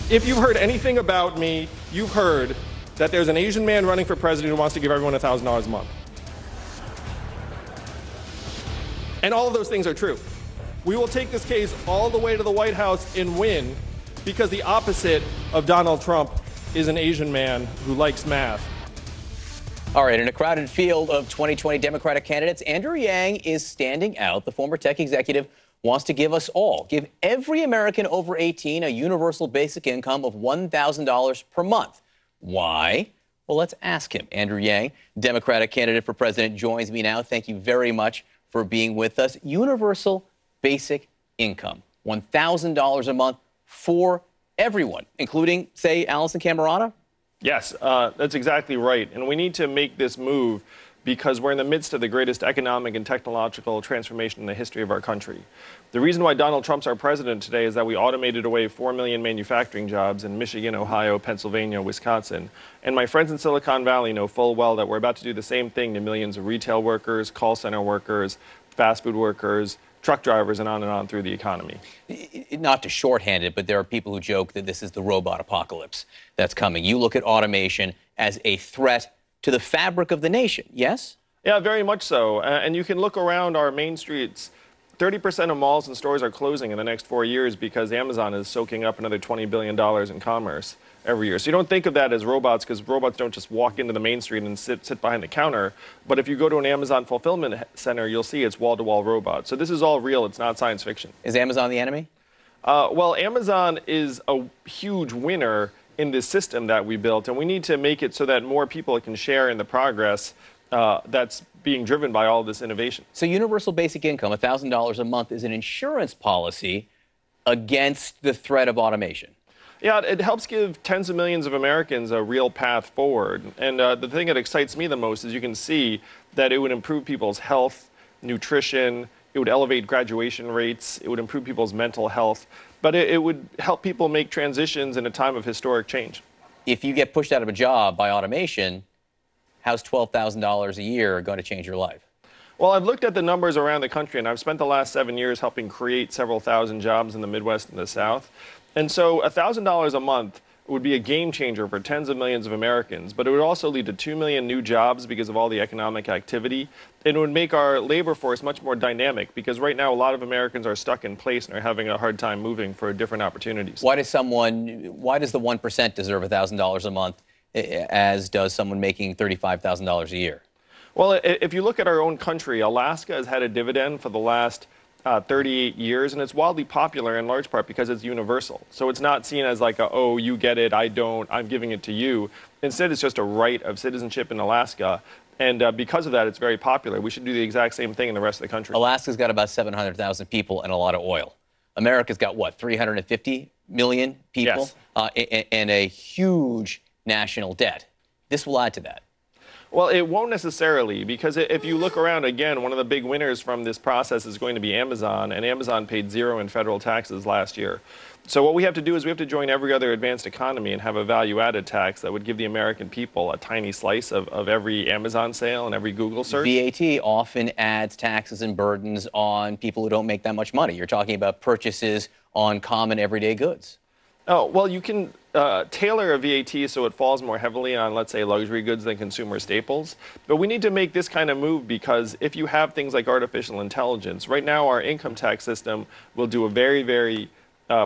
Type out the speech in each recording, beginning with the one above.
If you've heard anything about me, you've heard that there's an Asian man running for president who wants to give everyone $1,000 a month. And all of those things are true. We will take this case all the way to the White House and win, because the opposite of Donald Trump is an Asian man who likes math. All right, in a crowded field of 2020 Democratic candidates, Andrew Yang is standing out. The former tech executive wants to give every American over 18 a universal basic income of $1,000 per month. Why? Well, let's ask him. Andrew Yang, Democratic candidate for president, joins me now. Thank you very much for being with us. Universal basic income, $1,000 a month for everyone, including, say, Allison Camerata? Yes, that's exactly right. And we need to make this move because we're in the midst of the greatest economic and technological transformation in the history of our country. The reason why Donald Trump's our president today is that we automated away 4 million manufacturing jobs in Michigan, Ohio, Pennsylvania, Wisconsin. And my friends in Silicon Valley know full well that we're about to do the same thing to millions of retail workers, call center workers, fast food workers, truck drivers, and on through the economy. Not to shorthand it, but there are people who joke that this is the robot apocalypse that's coming. You look at automation as a threat to the fabric of the nation, yes? Yeah, very much so. And you can look around our main streets. 30% of malls and stores are closing in the next 4 years because Amazon is soaking up another $20 billion in commerce every year. So you don't think of that as robots, because robots don't just walk into the main street and sit behind the counter. But if you go to an Amazon fulfillment center, you'll see it's wall-to-wall robots. So this is all real. It's not science fiction. Is Amazon the enemy? Well, Amazon is a huge winner in this system that we built, and we need to make it so that more people can share in the progress that's being driven by all this innovation. So universal basic income, $1,000 a month, is an insurance policy against the threat of automation. Yeah, it helps give tens of millions of Americans a real path forward. And the thing that excites me the most is you can see that it would improve people's health, nutrition, it would elevate graduation rates, it would improve people's mental health, but it would help people make transitions in a time of historic change. If you get pushed out of a job by automation, how's $12,000 a year going to change your life? Well, I've looked at the numbers around the country, and I've spent the last 7 years helping create several thousand jobs in the Midwest and the South. And so $1,000 a month would be a game changer for tens of millions of Americans, but it would also lead to 2 million new jobs because of all the economic activity. And it would make our labor force much more dynamic, because right now a lot of Americans are stuck in place and are having a hard time moving for different opportunities. Why does the 1% deserve $1,000 a month, as does someone making $35,000 a year? Well, if you look at our own country, Alaska has had a dividend for the last 38 years, and it's wildly popular in large part because it's universal. So it's not seen as like, oh, you get it, I don't, I'm giving it to you. Instead, it's just a right of citizenship in Alaska. And because of that, it's very popular. We should do the exact same thing in the rest of the country. Alaska's got about 700,000 people and a lot of oil. America's got, what, 350 million people? Yes. And a huge national debt. This will add to that. Well, it won't necessarily, because if you look around, again, one of the big winners from this process is going to be Amazon, and Amazon paid zero in federal taxes last year. So what we have to do is we have to join every other advanced economy and have a value-added tax that would give the American people a tiny slice of every Amazon sale and every Google search. VAT often adds taxes and burdens on people who don't make that much money. You're talking about purchases on common everyday goods. Oh, well, you can tailor a VAT so it falls more heavily on, let's say, luxury goods than consumer staples. But we need to make this kind of move, because if you have things like artificial intelligence, right now our income tax system will do a very, very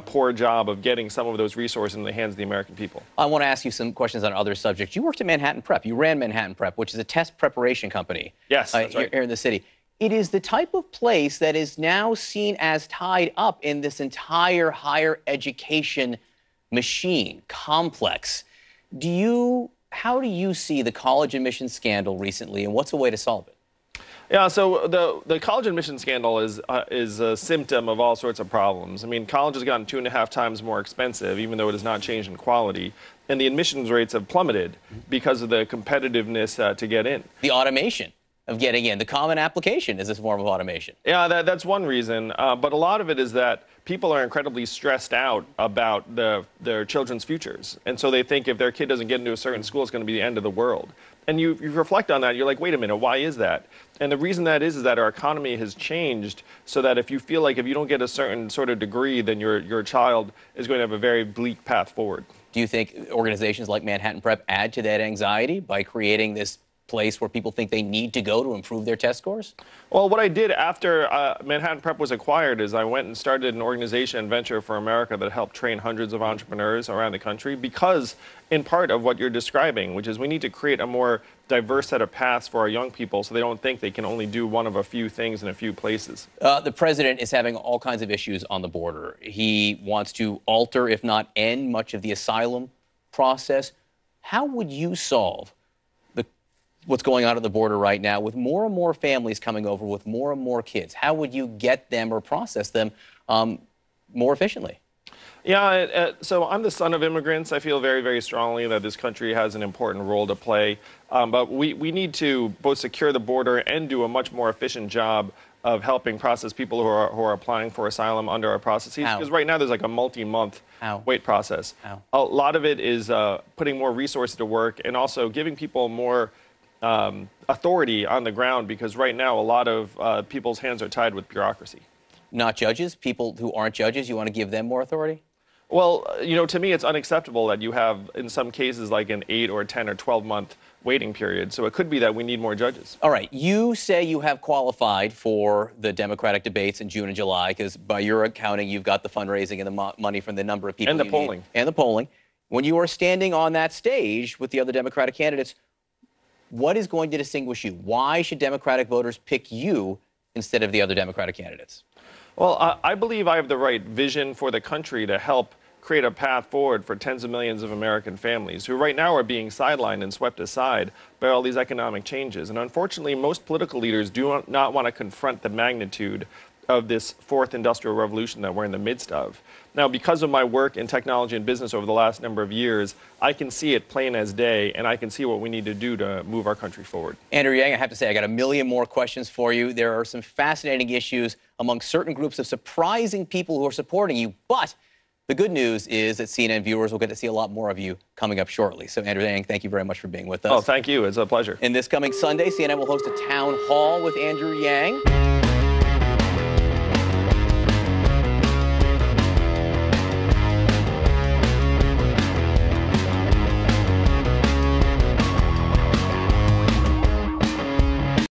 poor job of getting some of those resources in the hands of the American people. I want to ask you some questions on other subjects. You worked at Manhattan Prep. You ran Manhattan Prep, which is a test preparation company. Yes, that's right. Here in the city. It is the type of place that is now seen as tied up in this entire higher education machine, complex. How do you see the college admissions scandal recently, and what's a way to solve it? Yeah, so the college admission scandal is a symptom of all sorts of problems. I mean, college has gotten 2.5 times more expensive, even though it has not changed in quality. And the admissions rates have plummeted because of the competitiveness to get in. The automation of getting in. The common application is this form of automation. Yeah, that's one reason. But a lot of it is that people are incredibly stressed out about their children's futures. And so they think if their kid doesn't get into a certain school, it's going to be the end of the world. And you reflect on that, you're like, wait a minute, why is that? And the reason that is that our economy has changed so that if you feel like if you don't get a certain sort of degree, then your child is going to have a very bleak path forward. Do you think organizations like Manhattan Prep add to that anxiety by creating this place where people think they need to go to improve their test scores? Well, what I did after Manhattan Prep was acquired is I went and started an organization, Venture for America, that helped train hundreds of entrepreneurs around the country because, in part, of what you're describing, which is we need to create a more diverse set of paths for our young people so they don't think they can only do one of a few things in a few places. The president is having all kinds of issues on the border. He wants to alter, if not end, much of the asylum process. How would you solve what's going on at the border right now with more and more families coming over with more and more kids? How would you get them or process them more efficiently? Yeah, so I'm the son of immigrants. I feel very, very strongly that this country has an important role to play. But we need to both secure the border and do a much more efficient job of helping process people who are applying for asylum under our processes. How? Because right now there's like a multi-month wait process. How? A lot of it is putting more resources to work and also giving people more authority on the ground, because right now a lot of people's hands are tied with bureaucracy. Not judges, people who aren't judges, you want to give them more authority? Well, to me it's unacceptable that you have, in some cases, like an 8 or 10 or 12-month waiting period. So it could be that we need more judges. All right, you say you have qualified for the Democratic debates in June and July because by your accounting, you've got the fundraising and the money from the number of people And the polling. And the polling. When you are standing on that stage with the other Democratic candidates, what is going to distinguish you? Why should Democratic voters pick you instead of the other Democratic candidates? Well, I believe I have the right vision for the country to help create a path forward for tens of millions of American families who right now are being sidelined and swept aside by all these economic changes. And unfortunately, most political leaders do not want to confront the magnitude of this fourth industrial revolution that we're in the midst of. Now, because of my work in technology and business over the last number of years, I can see it plain as day, and I can see what we need to do to move our country forward. Andrew Yang, I have to say, I got a million more questions for you. There are some fascinating issues among certain groups of surprising people who are supporting you, but the good news is that CNN viewers will get to see a lot more of you coming up shortly. So, Andrew Yang, thank you very much for being with us. Oh, thank you. It's a pleasure. And this coming Sunday, CNN will host a town hall with Andrew Yang.